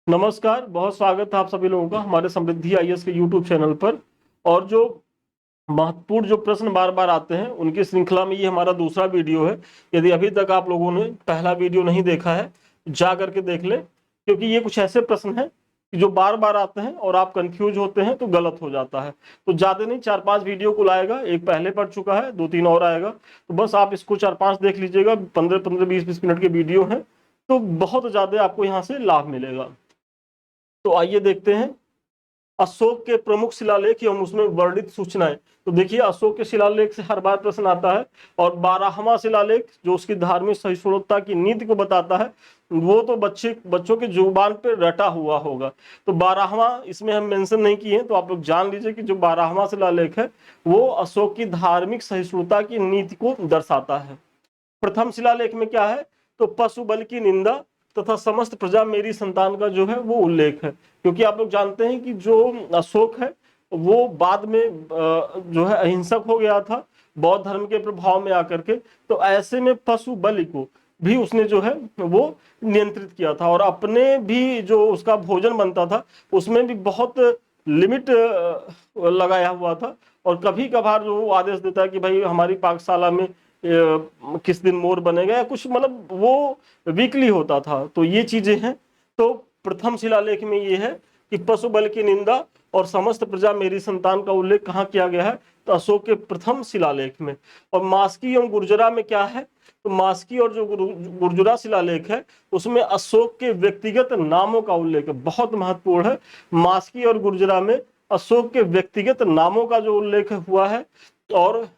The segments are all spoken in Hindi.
नमस्कार, बहुत स्वागत है आप सभी लोगों का हमारे समृद्धि आईएएस के यूट्यूब चैनल पर। और जो महत्वपूर्ण जो प्रश्न बार बार आते हैं उनकी श्रृंखला में ये हमारा दूसरा वीडियो है। यदि अभी तक आप लोगों ने पहला वीडियो नहीं देखा है, जा करके देख लें, क्योंकि ये कुछ ऐसे प्रश्न हैं कि जो बार बार आते हैं और आप कंफ्यूज होते हैं तो गलत हो जाता है। तो ज्यादा नहीं, 4-5 वीडियो को लाएगा, एक पहले पढ़ चुका है, 2-3 और आएगा। तो बस आप इसको 4-5 देख लीजिएगा, 15-15, 20-20 मिनट के वीडियो हैं, तो बहुत ज्यादा आपको यहाँ से लाभ मिलेगा। तो आइए देखते हैं अशोक के प्रमुख शिलालेख एवं उसमें वर्णित सूचनाएं। तो देखिए, अशोक के शिलालेख से हर बार प्रश्न आता है। और 12वां शिलालेख जो उसकी धार्मिक सहिष्णुता की नीति को बताता है, वो तो बच्चों के जुबान पे रटा हुआ होगा। तो 12वां इसमें हम मेंशन नहीं किए हैं, तो आप लोग जान लीजिए कि जो 12वां शिलालेख है वो अशोक की धार्मिक सहिष्णुता की नीति को दर्शाता है। प्रथम शिलालेख में क्या है, तो पशु बल की निंदा तथा समस्त प्रजा मेरी संतान का जो है वो उल्लेख है। क्योंकि आप लोग जानते हैं कि जो अशोक है वो बाद में जो है अहिंसक हो गया था, बौद्ध धर्म के प्रभाव में आकर के। तो ऐसे में पशु बलि को भी उसने जो है वो नियंत्रित किया था, और अपने भी जो उसका भोजन बनता था उसमें भी बहुत लिमिट लगाया हुआ था। और कभी कभार जो वो आदेश देता है कि भाई हमारी पाकशाला में किस दिन मोर बनेगा या कुछ, मतलब वो वीकली होता था। तो ये चीजें हैं। तो प्रथम शिलालेख में ये है कि पशु बल की निंदा और समस्त प्रजा मेरी संतान का उल्लेख कहाँ किया गया है, तो अशोक के प्रथम शिलालेख में। और मास्की एवं गुर्जरा में क्या है, तो मास्की और जो गुर्जरा शिलालेख है उसमें अशोक के व्यक्तिगत नामों का उल्लेख है, बहुत महत्वपूर्ण है। मास्की और गुर्जरा में अशोक के व्यक्तिगत नामों का जो उल्लेख हुआ है। और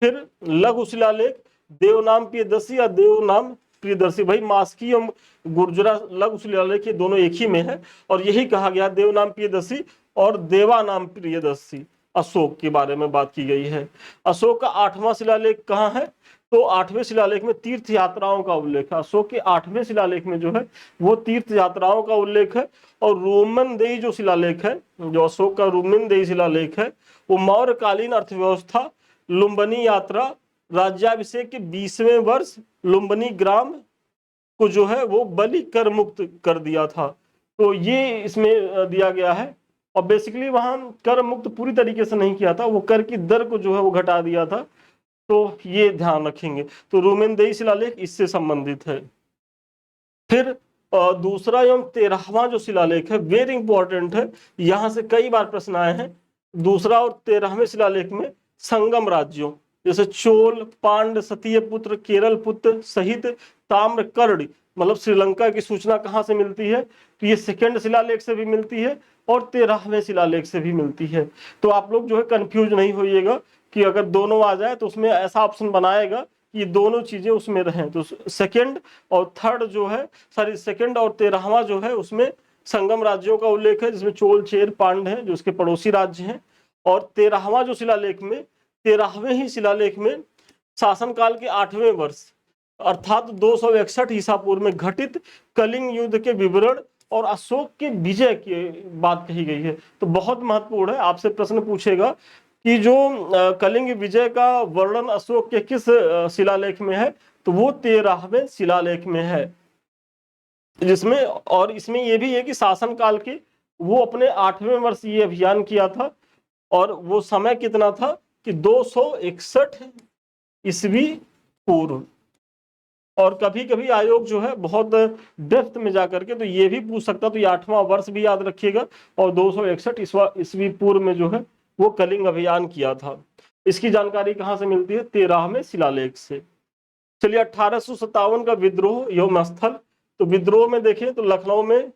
फिर लघु शिलालेख देवनाम प्रियदर्शी या देवनाम प्रियदर्शी, भाई मास्की और गुर्जरा लघु शिलालेख ये दोनों एक ही में है। और यही कहा गया देवनाम प्रियदर्शी और देवानाम प्रियदर्शी, अशोक के बारे में बात की गई है। अशोक का 8वां शिलालेख कहाँ है, तो 8वें शिलालेख में तीर्थ यात्राओं का उल्लेख है। अशोक के 8वें शिलालेख में जो है वो तीर्थ यात्राओं का उल्लेख है। और रोमन देई जो शिलालेख है, जो अशोक का रोमन देई शिलालेख है, वो मौर्यकालीन अर्थव्यवस्था, लुम्बिनी यात्रा, राज्याभिषेक के 20वें वर्ष लुम्बिनी ग्राम को जो है वो बलि कर मुक्त कर दिया था। तो ये इसमें दिया गया है। और बेसिकली वहां कर मुक्त पूरी तरीके से नहीं किया था, वो कर की दर को जो है वो घटा दिया था। तो ये ध्यान रखेंगे। तो रोमेनदेई शिलालेख इससे संबंधित है। फिर दूसरा एवं 13वां जो शिलालेख है वेरी इंपॉर्टेंट है, यहां से कई बार प्रश्न आए हैं। दूसरा और 13वें शिलालेख में संगम राज्यों जैसे चोल, पांड, सतीय पुत्र, केरल पुत्र सहित ताम्रकर्णी, मतलब श्रीलंका की सूचना कहां से मिलती है, तो ये सेकंड शिलालेख से भी मिलती है और 13वें शिलालेख से भी मिलती है। तो आप लोग जो है कंफ्यूज नहीं होइएगा कि अगर दोनों आ जाए तो उसमें ऐसा ऑप्शन बनाएगा कि दोनों चीजें उसमें रहें। तो सेकंड और थर्ड जो है, सॉरी सेकंड और 13वां जो है उसमें संगम राज्यों का उल्लेख है, जिसमें चोल, चेर, पांड है जो उसके पड़ोसी राज्य हैं। और 13वां जो शिलालेख में, 13वें ही शिलालेख में शासनकाल के 8वें वर्ष अर्थात 261 ईसा पूर्व में घटित कलिंग युद्ध के विवरण और अशोक के विजय की बात कही गई है। तो बहुत महत्वपूर्ण है, आपसे प्रश्न पूछेगा कि जो कलिंग विजय का वर्णन अशोक के किस शिलालेख में है, तो वो 13वें शिलालेख में है। जिसमें और इसमें यह भी है कि शासनकाल के वो अपने 8वें वर्ष ये अभियान किया था। और वो समय कितना था कि 261 ईस्वी पूर्व। और कभी कभी आयोग जो है बहुत डेप्थ में जाकर के तो ये भी पूछ सकता, तो ये 8वां वर्ष भी याद रखिएगा। और 261 ईस्वी पूर्व में जो है वो कलिंग अभियान किया था। इसकी जानकारी कहां से मिलती है, 13वें शिलालेख से। चलिए, 1857 का विद्रोह एवं स्थल। तो विद्रोह में देखें तो लखनऊ में,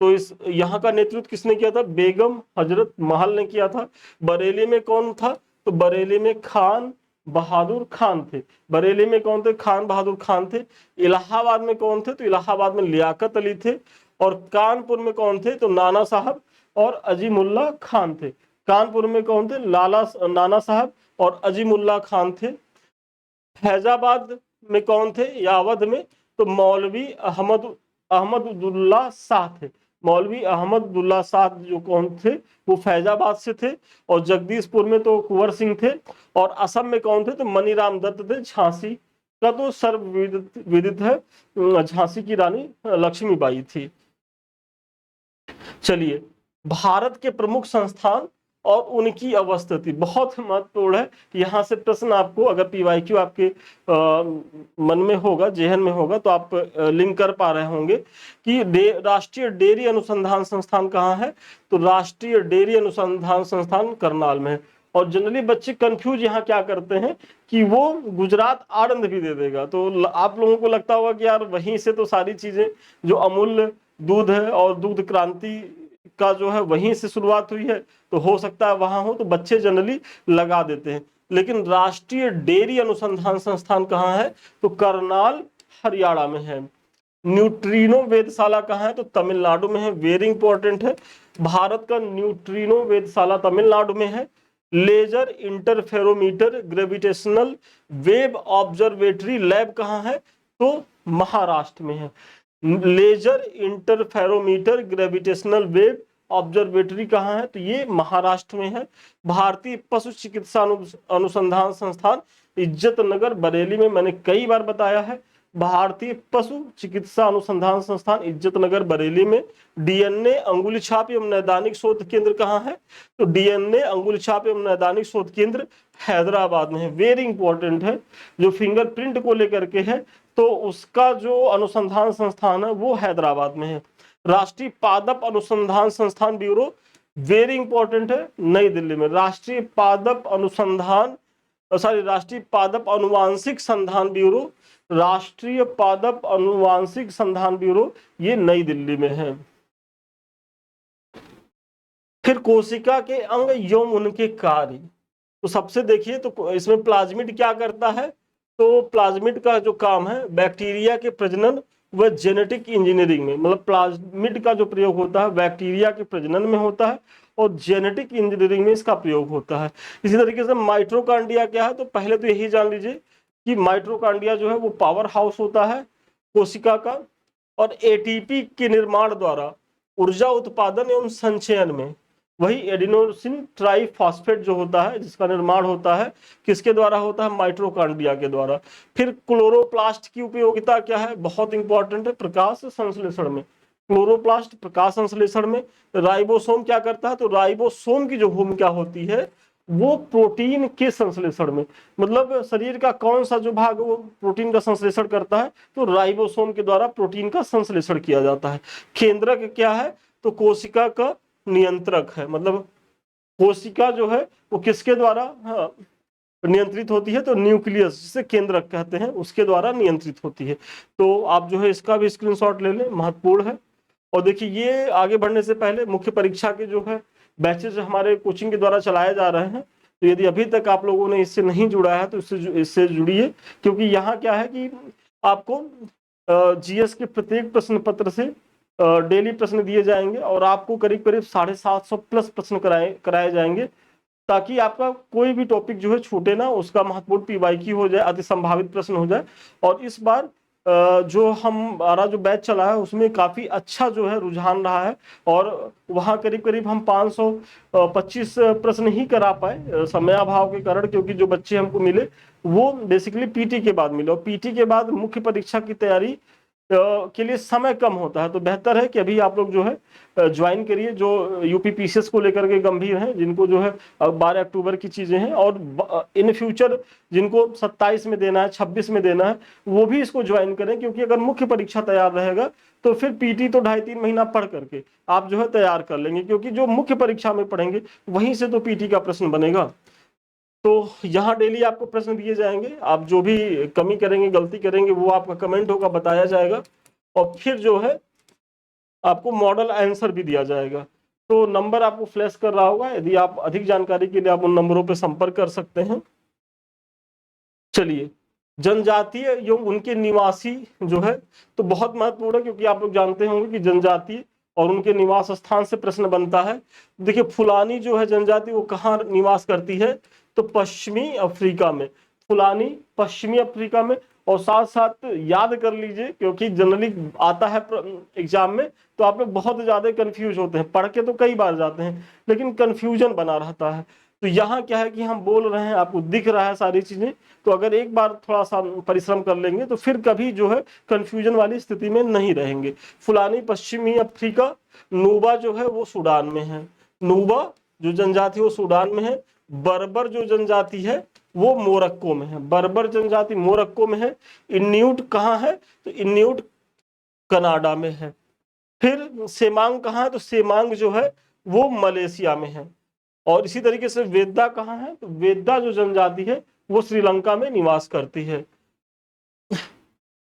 तो इस यहाँ का नेतृत्व किसने किया था, बेगम हजरत महल ने किया था। बरेली में कौन था, तो बरेली में खान बहादुर खान थे। बरेली में कौन थे, खान बहादुर खान थे। इलाहाबाद में कौन थे, तो इलाहाबाद में लियाकत अली थे। और कानपुर में कौन थे, तो नाना साहब और अजीमुल्ला खान थे। कानपुर में कौन थे, नाना साहब और अजीमुल्ला खान थे। फैजाबाद में कौन थे, या अवध में, तो मौलवी अहमदुल्ला शाह थे। मौलवी अहमदुल्ला शाह जो कौन थे, वो फैजाबाद से थे। और जगदीशपुर में तो कुंवर सिंह थे। और असम में कौन थे, तो मनीराम दत्त थे। झांसी का तो सर्व विदित है, झांसी की रानी लक्ष्मीबाई थी। चलिए, भारत के प्रमुख संस्थान और उनकी अवस्थिति बहुत महत्वपूर्ण है। यहाँ से प्रश्न आपको अगर पीवाईक्यू आपके मन में होगा, जेहन में होगा, तो आप लिंक कर पा रहे होंगे कि राष्ट्रीय डेयरी अनुसंधान संस्थान कहाँ है। तो राष्ट्रीय डेयरी अनुसंधान संस्थान करनाल में है। और जनरली बच्चे कंफ्यूज यहाँ क्या करते हैं कि वो गुजरात आनंद भी दे देगा, तो आप लोगों को लगता होगा कि यार वहीं से तो सारी चीजें, जो अमूल दूध है और दूध क्रांति का जो है वहीं से शुरुआत हुई है, तो हो सकता है वहां हो, तो बच्चे जनरली लगा देते हैं। लेकिन राष्ट्रीय डेयरी अनुसंधान संस्थान कहाँ है, तो करनाल हरियाणा में है। न्यूट्रिनो वेधशाला कहाँ है, तो तमिलनाडु में है। वेरी इंपॉर्टेंट है, भारत का न्यूट्रिनो वेधशाला तमिलनाडु में है। Laser interferometer gravitational wave observatory lab कहाँ है, तो महाराष्ट्र में है। Laser interferometer gravitational wave observatory कहाँ है, तो ये महाराष्ट्र में है। भारतीय पशु चिकित्सा अनुसंधान संस्थान इज्जतनगर बरेली में, मैंने कई बार बताया है, भारतीय पशु चिकित्सा अनुसंधान संस्थान इज्जतनगर बरेली में। डीएनए अंगुली छाप एवं नैदानिक शोध केंद्र कहाँ है, तो डीएनए अंगुली छाप एवं नैदानिक शोध केंद्र हैदराबाद में है। वेरी इंपॉर्टेंट है, जो फिंगरप्रिंट को लेकर के है, तो उसका जो अनुसंधान संस्थान है वो हैदराबाद में है। राष्ट्रीय पादप अनुसंधान संस्थान ब्यूरो, वेरी इंपॉर्टेंट है, नई दिल्ली में। राष्ट्रीय पादप अनुसंधान राष्ट्रीय पादप अनुवांशिक संधान ब्यूरो, राष्ट्रीय पादप अनुवांशिक संधान ब्यूरो, ये नई दिल्ली में है। फिर कोशिका के अंग एवं उनके कार्य, तो सबसे देखिए, तो इसमें प्लाज्मिड क्या करता है, तो प्लाज्मिड का जो काम है बैक्टीरिया के प्रजनन व जेनेटिक इंजीनियरिंग में, मतलब प्लाज्मिड का जो प्रयोग होता है बैक्टीरिया के प्रजनन में होता है और जेनेटिक इंजीनियरिंग में इसका प्रयोग होता है। इसी तरीके से माइट्रोकांडिया क्या है, तो पहले तो यही जान लीजिए कि माइट्रोकांडिया जो है वो पावर हाउस होता है कोशिका का, और एटीपी के निर्माण द्वारा ऊर्जा उत्पादन एवं संचयन में, वही एडिनोसिन ट्राइफॉस्फेट जो होता है जिसका निर्माण होता है, किसके द्वारा होता है, माइट्रोकांड्रिया के द्वारा। फिर क्लोरोप्लास्ट की उपयोगिता क्या है, बहुत इंपॉर्टेंट है, प्रकाश संश्लेषण में। क्लोरोप्लास्ट प्रकाश संश्लेषण में। राइबोसोम क्या करता है, तो राइबोसोम की जो भूमिका होती है वो प्रोटीन के संश्लेषण में, मतलब शरीर का कौन सा जो भाग वो प्रोटीन का संश्लेषण करता है, तो राइबोसोम के द्वारा प्रोटीन का संश्लेषण किया जाता है। केंद्रक क्या है, तो कोशिका का नियंत्रक है, मतलब कोशिका जो है वो किसके द्वारा नियंत्रित होती है, तो न्यूक्लियस जिसे केंद्रक कहते हैं उसके द्वारा नियंत्रित होती है। तो आप जो है इसका भी स्क्रीनशॉट ले लें, महत्वपूर्ण है। और देखिए, ये आगे बढ़ने से पहले मुख्य परीक्षा के जो है बैचेज हमारे कोचिंग के द्वारा चलाए जा रहे हैं, तो यदि अभी तक आप लोगों ने इससे नहीं जुड़ा है तो इससे जुड़िए, क्योंकि यहाँ क्या है कि आपको जीएस के प्रत्येक प्रश्न पत्र से डेली प्रश्न दिए जाएंगे और आपको करीब करीब 750 प्लस प्रश्न कराए जाएंगे, ताकि आपका कोई भी टॉपिक जो है छूटे ना, उसका महत्वपूर्ण पीवाईक्यू हो जाए, अति संभावित प्रश्न हो जाए। और इस बार जो हमारा जो बैच चला है उसमें काफी अच्छा जो है रुझान रहा है, और वहाँ करीब करीब हम 525 प्रश्न ही करा पाए समयाभाव के कारण, क्योंकि जो बच्चे हमको मिले वो बेसिकली पीटी के बाद मिले, और पीटी के बाद मुख्य परीक्षा की तैयारी के लिए समय कम होता है। तो बेहतर है कि अभी आप लोग जो है ज्वाइन करिए, जो यूपीपीसीएस को लेकर के गंभीर हैं, जिनको जो है 12 अक्टूबर की चीजें हैं, और इन फ्यूचर जिनको 27 में देना है, 26 में देना है, वो भी इसको ज्वाइन करें, क्योंकि अगर मुख्य परीक्षा तैयार रहेगा तो फिर पीटी तो 2.5-3 महीना पढ़ करके आप जो है तैयार कर लेंगे, क्योंकि जो मुख्य परीक्षा में पढ़ेंगे वहीं से तो पीटी का प्रश्न बनेगा। तो यहाँ डेली आपको प्रश्न दिए जाएंगे, आप जो भी कमी करेंगे, गलती करेंगे, वो आपका कमेंट होगा, बताया जाएगा, और फिर जो है आपको मॉडल आंसर भी दिया जाएगा। तो नंबर आपको फ्लैश कर रहा होगा, यदि आप अधिक जानकारी के लिए आप उन नंबरों पर संपर्क कर सकते हैं। चलिए, जनजातीय एवं उनके निवासी जो है तो बहुत महत्वपूर्ण है, क्योंकि आप लोग जानते होंगे कि जनजातीय और उनके निवास स्थान से प्रश्न बनता है। देखिए, फुलानी जो है जनजाति वो कहाँ निवास करती है, तो पश्चिमी अफ्रीका में। फुलानी पश्चिमी अफ्रीका में। और साथ साथ याद कर लीजिए, क्योंकि जनरली आता है एग्जाम में, तो आप लोग बहुत ज्यादा कंफ्यूज होते हैं, पढ़ के तो कई बार जाते हैं लेकिन कंफ्यूजन बना रहता है। तो यहाँ क्या है कि हम बोल रहे हैं, आपको दिख रहा है सारी चीजें, तो अगर एक बार थोड़ा सा परिश्रम कर लेंगे तो फिर कभी जो है कंफ्यूजन वाली स्थिति में नहीं रहेंगे। फुलानी पश्चिमी अफ्रीका, नूबा जो है वो सूडान में है, नूबा जो जनजाति वो सूडान में है। बर्बर जो जनजाति है वो मोरक्को में है, बर्बर जनजाति मोरक्को में है। इन्यूट कहाँ है, तो इन्यूट कनाडा में है। फिर सेमांग कहाँ है, तो सेमांग जो है वो मलेशिया में है। और इसी तरीके से वेदा कहाँ है, तो वेदा जो जनजाति है वो श्रीलंका में निवास करती है।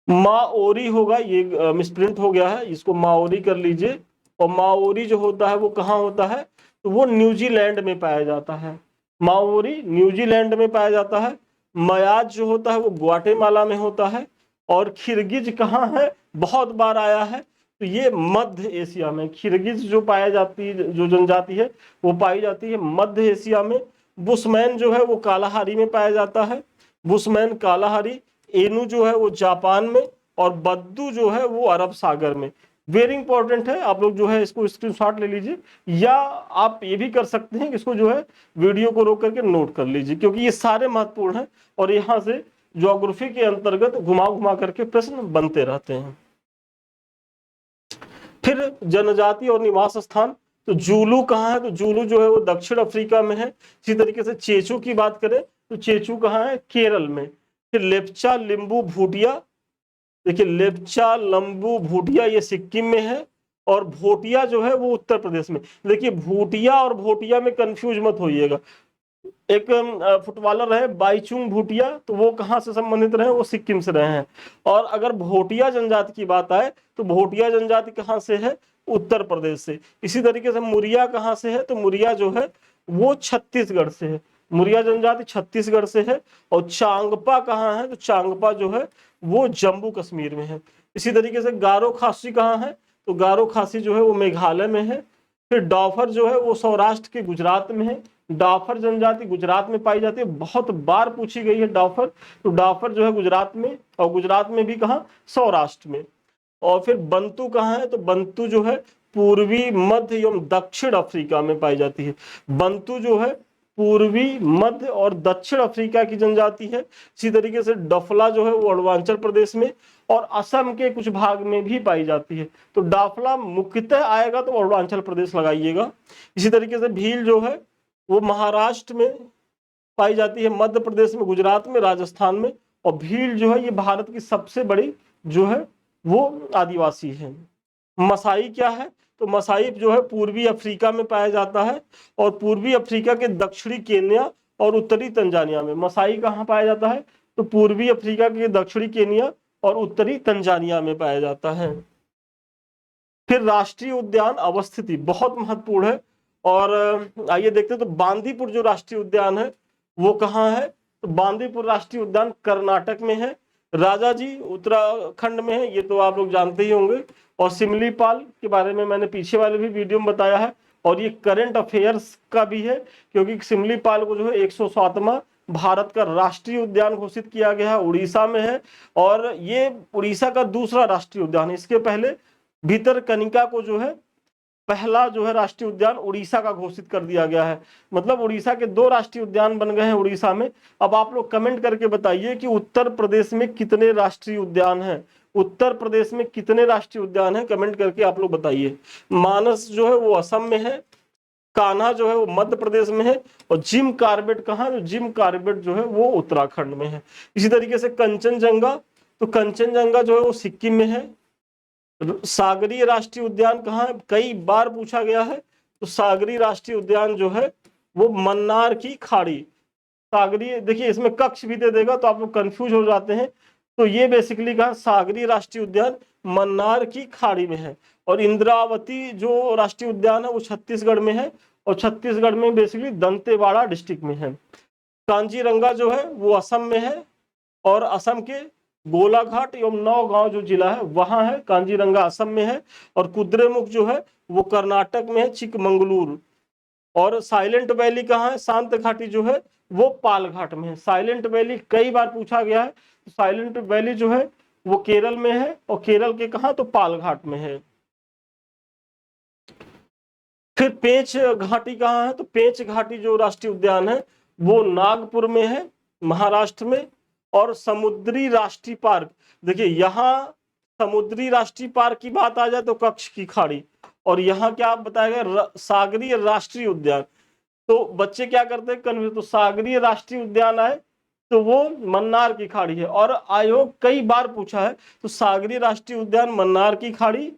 माओरी होगा, ये मिसप्रिंट हो गया है, इसको माओरी कर लीजिए। और माओरी जो होता है वो कहाँ होता है, तो वो न्यूजीलैंड में पाया जाता है, माओरी न्यूजीलैंड में पाया जाता है। मयाज जो होता है वो ग्वाटेमाला में होता है। और खिरगिज कहाँ है, बहुत बार आया है, तो ये मध्य एशिया में, खिरगिज जो पाया जाती है, जो जनजाति है वो पाई जाती है मध्य एशिया में। बुशमैन जो है वो कालाहारी में पाया जाता है, बुशमैन कालाहारी। एनू जो है वो जापान में, और बद्दू जो है वो अरब सागर में। वेरी इंपॉर्टेंट है, आप लोग जो है इसको स्क्रीनशॉट ले लीजिए, या आप ये भी कर सकते हैं कि इसको जो है वीडियो को रोक करके नोट कर लीजिए, क्योंकि ये सारे महत्वपूर्ण हैं और यहाँ से ज्योग्राफी के अंतर्गत घुमा घुमा करके प्रश्न बनते रहते हैं। फिर जनजाति और निवास स्थान, तो जूलू कहाँ है, तो जूलू जो है वो दक्षिण अफ्रीका में है। इसी तरीके से चेचू की बात करें तो चेचू कहाँ है, केरल में। फिर लेप्चा लिम्बू भूटिया, देखिए लेप्चा लंबू भूटिया ये सिक्किम में है। और भोटिया जो है वो उत्तर प्रदेश में। देखिए भूटिया और भोटिया में कंफ्यूज मत होइएगा। एक फुटबॉलर रहे बाईचुंग भूटिया, तो वो कहाँ से संबंधित रहे, वो सिक्किम से रहे हैं। और अगर भोटिया जनजाति की बात आए तो भोटिया जनजाति कहाँ से है, उत्तर प्रदेश से। इसी तरीके से मुरिया कहाँ से है, तो मुरिया जो है वो छत्तीसगढ़ से है, मुरिया जनजाति छत्तीसगढ़ से है। और चांगपा कहाँ है, तो चांगपा जो है वो जम्मू कश्मीर में है। इसी तरीके से गारो खासी कहाँ है, तो गारो खासी जो है वो मेघालय में है। फिर डॉफर जो है वो सौराष्ट्र के गुजरात में है, डॉफर जनजाति गुजरात में पाई जाती है, बहुत बार पूछी गई है डॉफर, तो डॉफर जो है गुजरात में, और गुजरात में भी कहाँ, सौराष्ट्र में। और फिर बंतु कहाँ है, तो बंतु जो है पूर्वी मध्य एवं दक्षिण अफ्रीका में पाई जाती है। बंतु जो है पूर्वी मध्य और दक्षिण अफ्रीका की जनजाति है। इसी तरीके से डफला जो है वो अरुणाचल प्रदेश में और असम के कुछ भाग में भी पाई जाती है। तो डाफला मुख्यतः आएगा तो अरुणाचल प्रदेश लगाइएगा। इसी तरीके से भील जो है वो महाराष्ट्र में पाई जाती है, मध्य प्रदेश में, गुजरात में, राजस्थान में। और भील जो है ये भारत की सबसे बड़ी जो है वो आदिवासी है। मसाई क्या है, तो मसाई जो है पूर्वी अफ्रीका में पाया जाता है, और पूर्वी अफ्रीका के दक्षिणी केन्या और उत्तरी तंजानिया में। मसाई कहाँ पाया जाता है, तो पूर्वी अफ्रीका के दक्षिणी केन्या और उत्तरी तंजानिया में पाया जाता है। फिर राष्ट्रीय उद्यान अवस्थिति बहुत महत्वपूर्ण है। और आइए देखते हैं, तो बांदीपुर जो राष्ट्रीय उद्यान है वो कहाँ है, तो बांदीपुर राष्ट्रीय उद्यान कर्नाटक में है। राजाजी उत्तराखंड में है, ये तो आप लोग जानते ही होंगे। और सिमलीपाल के बारे में मैंने पीछे वाले भी वीडियो में बताया है, और ये करंट अफेयर्स का भी है, क्योंकि सिमलीपाल को जो है 107वां भारत का राष्ट्रीय उद्यान घोषित किया गया है, उड़ीसा में है। और ये उड़ीसा का दूसरा राष्ट्रीय उद्यान है। इसके पहले भितरकनिका को जो है पहला जो है राष्ट्रीय उद्यान उड़ीसा का घोषित कर दिया गया है। मतलब उड़ीसा के 2 राष्ट्रीय उद्यान बन गए हैं उड़ीसा में। अब आप लोग कमेंट करके बताइए कि उत्तर प्रदेश में कितने राष्ट्रीय उद्यान हैं, उत्तर प्रदेश में कितने राष्ट्रीय उद्यान हैं, कमेंट करके आप लोग बताइए। मानस जो है वो असम में है, कान्हा जो है वो मध्य प्रदेश में है, और जिम कार्बेट कहाँ, तो जिम कार्बेट जो है वो उत्तराखंड में है। इसी तरीके से कंचनजंगा, तो कंचनजंगा जो है वो सिक्किम में है। सागरीय राष्ट्रीय उद्यान कहाँ है, कई बार पूछा गया है, तो सागरीय राष्ट्रीय उद्यान जो है वो मन्नार की खाड़ी। सागरीय, देखिए इसमें कक्ष भी दे देगा तो आप लोग कंफ्यूज हो जाते हैं। तो ये बेसिकली कहा सागरीय राष्ट्रीय उद्यान मन्नार की खाड़ी में है। और इंद्रावती जो राष्ट्रीय उद्यान है वो छत्तीसगढ़ में है, और छत्तीसगढ़ में बेसिकली दंतेवाड़ा डिस्ट्रिक्ट में है। कांजीरंगा जो है वो असम में है, और असम के गोलाघाट एवं नौगांव जो जिला है वहां है, कांजीरंगा असम में है। और कुद्रेमुख जो है वो कर्नाटक में है, चिकमंगलुरु। और साइलेंट वैली कहाँ है, शांत घाटी जो है वो पालघाट में है। साइलेंट वैली कई बार पूछा गया है, तो साइलेंट वैली जो है वो केरल में है, और केरल के कहा, तो पालघाट में है। फिर पेंच घाटी कहाँ है? तो पेंच घाटी जो राष्ट्रीय उद्यान है वो नागपुर में है, महाराष्ट्र में। और समुद्री राष्ट्रीय पार्क, देखिए यहाँ समुद्री राष्ट्रीय पार्क की बात आ जाए तो कच्छ की खाड़ी, और यहाँ क्या बताया गया? सागरीय राष्ट्रीय उद्यान। तो बच्चे क्या करते हैं कन्फ्यूज, तो सागरीय राष्ट्रीय उद्यान आए तो वो मन्नार की खाड़ी है। और आयोग कई बार पूछा है, तो सागरीय राष्ट्रीय उद्यान मन्नार की खाड़ी,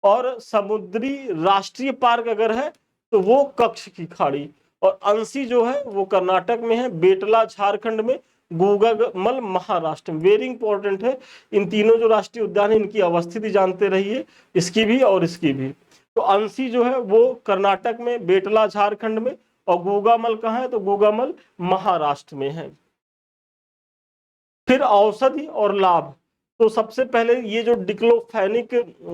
और समुद्री राष्ट्रीय पार्क अगर है तो वो कच्छ की खाड़ी। और अंशी जो है वो कर्नाटक में है, बेटला झारखंड में, गूगल महाराष्ट्र में। वेरी इंपॉर्टेंट है, इन तीनों जो राष्ट्रीय उद्यान है इनकी अवस्थिति जानते रहिए, इसकी भी और इसकी भी। तो अंशी जो है वो कर्नाटक में, बेटला झारखंड में, और गूगामल कहाँ है? तो गूगामल महाराष्ट्र में है। फिर औषधि और लाभ, तो सबसे पहले ये जो डिक्लोफेनिक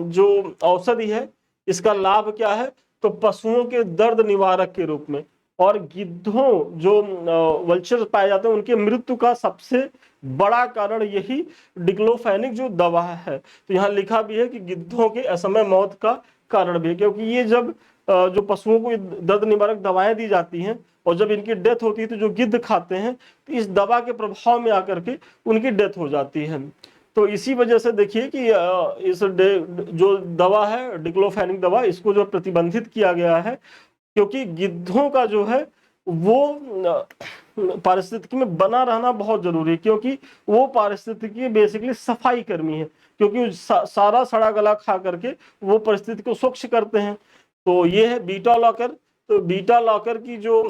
जो औषधि है इसका लाभ क्या है? तो पशुओं के दर्द निवारक के रूप में, और गिद्धों जो वल्चर पाए जाते हैं उनके मृत्यु का सबसे बड़ा कारण यही डिक्लोफेनिक जो दवा है। तो यहाँ लिखा भी है कि गिद्धों के असमय मौत का कारण भी है, क्योंकि ये जब जो पशुओं को दर्द निवारक दवाएं दी जाती हैं और जब इनकी डेथ होती है तो जो गिद्ध खाते हैं तो इस दवा के प्रभाव में आकर के उनकी डेथ हो जाती है। तो इसी वजह से देखिए कि इस जो दवा है डिक्लोफेनिक दवा, इसको जो प्रतिबंधित किया गया है, क्योंकि गिद्धों का जो है वो पारिस्थितिकी में बना रहना बहुत जरूरी है, क्योंकि वो पारिस्थितिकी बेसिकली सफाई कर्मी है, क्योंकि सारा सड़ा गला खा करके वो परिस्थिति को स्वच्छ करते हैं। तो ये है बीटा लॉकर। तो बीटा लॉकर की जो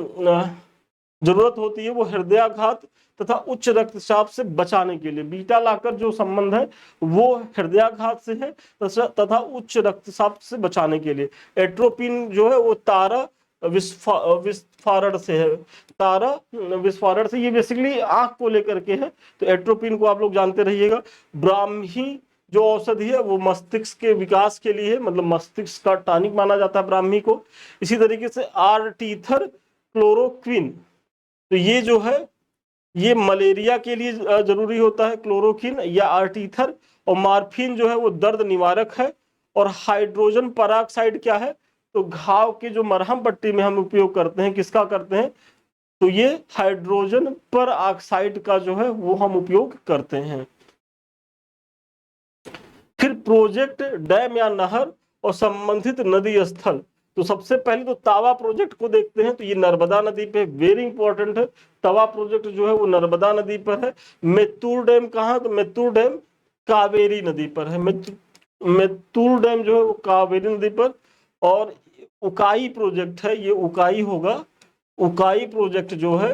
जरूरत होती है वो हृदयाघात तथा उच्च रक्तचाप से बचाने के लिए। बीटा लॉकर जो संबंध है वो हृदयाघात से है तथा उच्च रक्तचाप से बचाने के लिए। एट्रोपिन जो है वो तारा विस्फारण से है, तारा विस्फारण से, ये बेसिकली आंख को लेकर के है। तो एट्रोपिन को आप लोग जानते रहिएगा। ब्राह्मी जो औषधि है वो मस्तिष्क के विकास के लिए है, मतलब मस्तिष्क का टॉनिक माना जाता है ब्राह्मी को। इसी तरीके से आर्टीथर क्लोरोक्विन, तो ये जो है ये मलेरिया के लिए जरूरी होता है, क्लोरोक्विन या आर्टीथर। और मार्फिन जो है वो दर्द निवारक है। और हाइड्रोजन पेरोक्साइड क्या है? तो घाव के जो मरहम पट्टी में हम उपयोग करते हैं, किसका करते हैं? तो ये हाइड्रोजन पेरोक्साइड का जो है वो हम उपयोग करते हैं। फिर प्रोजेक्ट डैम या नहर और संबंधित नदी स्थल, तो सबसे पहले तो तावा प्रोजेक्ट को देखते हैं। तो ये नर्मदा नदी पे वेरी इंपॉर्टेंट है, तवा प्रोजेक्ट जो है वो नर्मदा नदी पर है। मेत्तूर डैम कहाँ? तो मेत्तूर डैम कावेरी नदी पर है। मेत्तूर डैम जो है वो कावेरी नदी पर। और उकाई प्रोजेक्ट है, ये उकाई होगा, उकाई प्रोजेक्ट जो है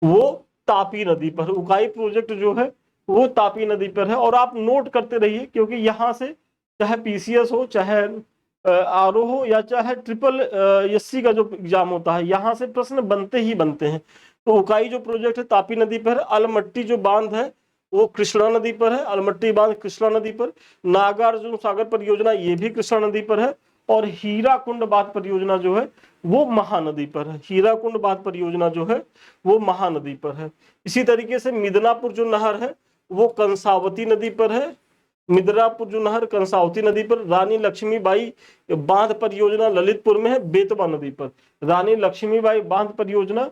वो तापी नदी पर। उकाई प्रोजेक्ट जो है वो तापी नदी पर है। और आप नोट करते रहिए, क्योंकि यहाँ से चाहे पीसीएस हो, चाहे आरओ हो, या चाहे ट्रिपल एससी का जो एग्जाम होता है, यहाँ से प्रश्न बनते ही बनते हैं। तो उकाई जो प्रोजेक्ट है तापी नदी पर है। अलमट्टी जो बांध है वो कृष्णा नदी पर है, अलमट्टी बांध कृष्णा नदी पर। नागार्जुन सागर परियोजना ये भी कृष्णा नदी पर है। और हीराकुंड बांध परियोजना जो है वो महानदी पर है। हीराकुंड बांध परियोजना जो है वो महानदी पर है। इसी तरीके से मिदनापुर जो नहर है वो कंसावती नदी पर है। मिदनापुर जो नहर कंसावती नदी पर। रानी लक्ष्मीबाई बांध परियोजना ललितपुर में है, बेतवा नदी पर। रानी लक्ष्मीबाई बांध परियोजना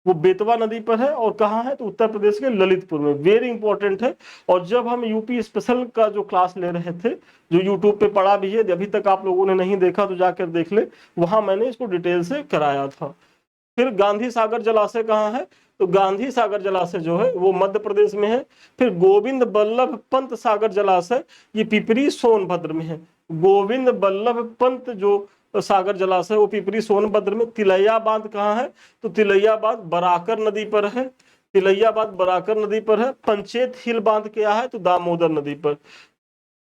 वो बेतवा नदी पर है। और कहाँ है? तो उत्तर प्रदेश के ललितपुर में। वेरी इंपॉर्टेंट है। और जब हम यूपी स्पेशल का जो क्लास ले रहे थे, जो यूट्यूब पे पढ़ा भी है, अभी तक आप लोगों ने नहीं देखा तो जाकर देख ले, वहां मैंने इसको डिटेल से कराया था। फिर गांधी सागर जलाशय कहाँ है? तो गांधी सागर जलाशय जो है वो मध्य प्रदेश में है। फिर गोविंद बल्लभ पंत सागर जलाशय ये पिपरी सोनभद्र में है। गोविंद बल्लभ पंत जो सागर जलाशय वो पिपरी सोनभद्र में। तिलैया बांध कहाँ है? तो तिलैया बांध बराकर नदी पर है। तिलैया बांध बराकर नदी पर है। पंचेत हिल बांध क्या है? तो दामोदर नदी पर।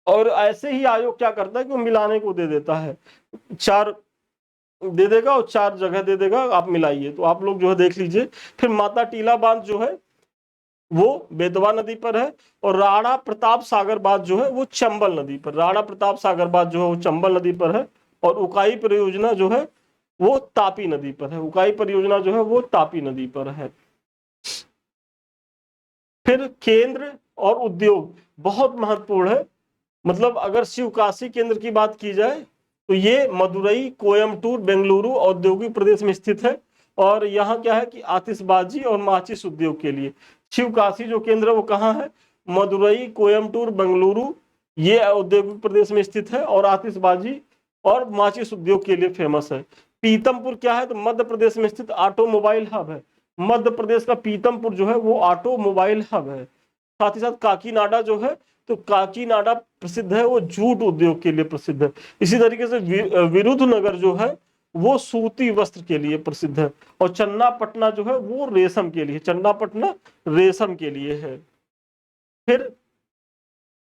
और ऐसे ही आयोग क्या करता है कि वो मिलाने को दे देता है, 4 दे देगा और 4 जगह दे देगा, आप मिलाइए। तो आप लोग जो है देख लीजिए। फिर माता टीला बांध जो है वो बेतवा नदी पर है। और राणा प्रताप सागर बांध जो है वो चंबल नदी पर। राणा प्रताप सागर बांध जो है वो चंबल नदी पर है। और उकाई परियोजना जो है वो तापी नदी पर है। उकाई परियोजना जो है वो तापी नदी पर है। फिर केंद्र और उद्योग बहुत महत्वपूर्ण है। मतलब अगर शिवकाशी केंद्र की बात की जाए तो ये मदुरई, कोयम्बटूर, बेंगलुरु औद्योगिक प्रदेश में स्थित है। और यहाँ क्या है कि आतिशबाजी और माचिस उद्योग के लिए। शिवकाशी जो केंद्र है वो कहाँ है? मदुरई, कोयम्बटूर, बेंगलुरु, ये औद्योगिक प्रदेश में स्थित है और आतिशबाजी और माचिस उद्योग के लिए फेमस है। पीतमपुर क्या है? तो मध्य प्रदेश में स्थित ऑटोमोबाइल हब है। मध्य प्रदेश का पीतमपुर जो है वो ऑटोमोबाइल हब है। साथ ही साथ काकीनाडा जो है, तो काकीनाडा प्रसिद्ध है, वो जूट उद्योग के लिए प्रसिद्ध है। इसी तरीके से विरुधनगर जो है वो सूती वस्त्र के लिए प्रसिद्ध है। और चन्नापटना जो है वो रेशम के लिए, चन्नापटना रेशम के लिए है। फिर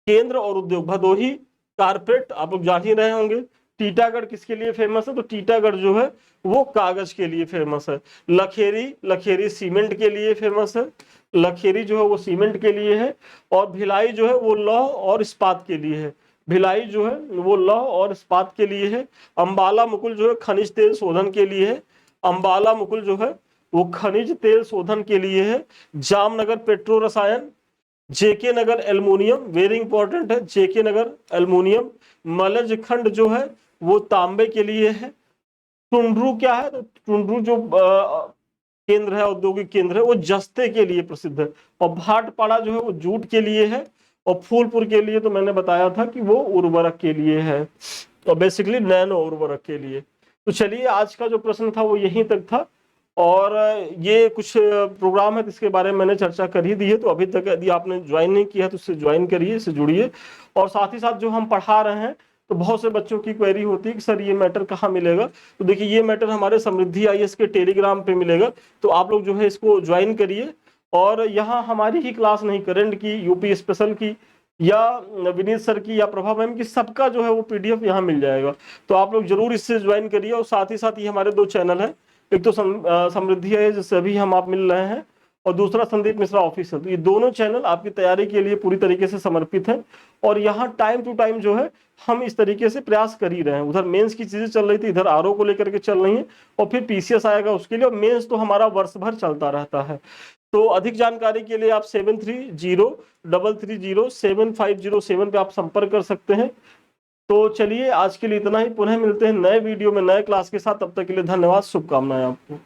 केंद्र और उद्योग, भदोही कारपेट आप लोग जान ही रहे होंगे। टीटागढ़ किसके लिए फेमस है? तो टीटागढ़ जो है वो कागज के लिए फेमस है। लखेरी सीमेंट के लिए फेमस है। लखेरी जो है वो सीमेंट के लिए है। और भिलाई जो है वो लौह और इस्पात के लिए है। भिलाई जो है वो लौह और इस्पात के लिए है। अंबाला मुकुल जो है खनिज तेल शोधन के लिए है। अंबाला मुकुल जो है वो खनिज तेल शोधन के लिए है। जामनगर पेट्रो रसायन। जेके नगर एल्युमिनियम, वेरी इंपॉर्टेंट है, जेके नगर एल्युमिनियम। मलज खंड जो है वो तांबे के लिए है। टुंड्रू क्या है? तो टुंड्रू जो केंद्र है, औद्योगिक केंद्र है, वो जस्ते के लिए प्रसिद्ध है। और भाटपाड़ा जो है वो जूट के लिए है। और फूलपुर के लिए तो मैंने बताया था कि वो उर्वरक के लिए है, तो बेसिकली नैनो उर्वरक के लिए। तो चलिए आज का जो प्रश्न था वो यहीं तक था। और ये कुछ प्रोग्राम है जिसके बारे में मैंने चर्चा कर ही दी है। तो अभी तक यदि आपने ज्वाइन नहीं किया तो इससे ज्वाइन करिए, इससे जुड़िए। और साथ ही साथ जो हम पढ़ा रहे हैं, तो बहुत से बच्चों की क्वेरी होती है कि सर ये मैटर कहाँ मिलेगा। तो देखिए ये मैटर हमारे समृद्धि आईएएस के टेलीग्राम पे मिलेगा। तो आप लोग जो है इसको ज्वाइन करिए। और यहाँ हमारी ही क्लास नहीं, करंट की, यूपी स्पेशल की, या विनीत सर की, या प्रभा मैम की, सबका जो है वो पीडीएफ यहाँ मिल जाएगा। तो आप लोग जरूर इससे ज्वाइन करिए। और साथ ही साथ ये हमारे 2 चैनल है, एक तो समृद्धि है जिससे अभी हम आप मिल रहे हैं, और दूसरा संदीप मिश्रा ऑफिशियल। तो ये दोनों चैनल आपकी तैयारी के लिए पूरी तरीके से समर्पित है। और यहाँ टाइम टू टाइम जो है हम इस तरीके से प्रयास कर ही रहे हैं। उधर मेंस की चीजें चल रही थी, इधर आरओ को लेकर के चल रही है, और फिर पीसीएस आएगा उसके लिए। और मेंस तो हमारा वर्ष भर चलता रहता है। तो अधिक जानकारी के लिए आप 7303307507 पे आप संपर्क कर सकते हैं। तो चलिए आज के लिए इतना ही। पुनः मिलते हैं नए वीडियो में नए क्लास के साथ। तब तक के लिए धन्यवाद, शुभकामनाएं आपको।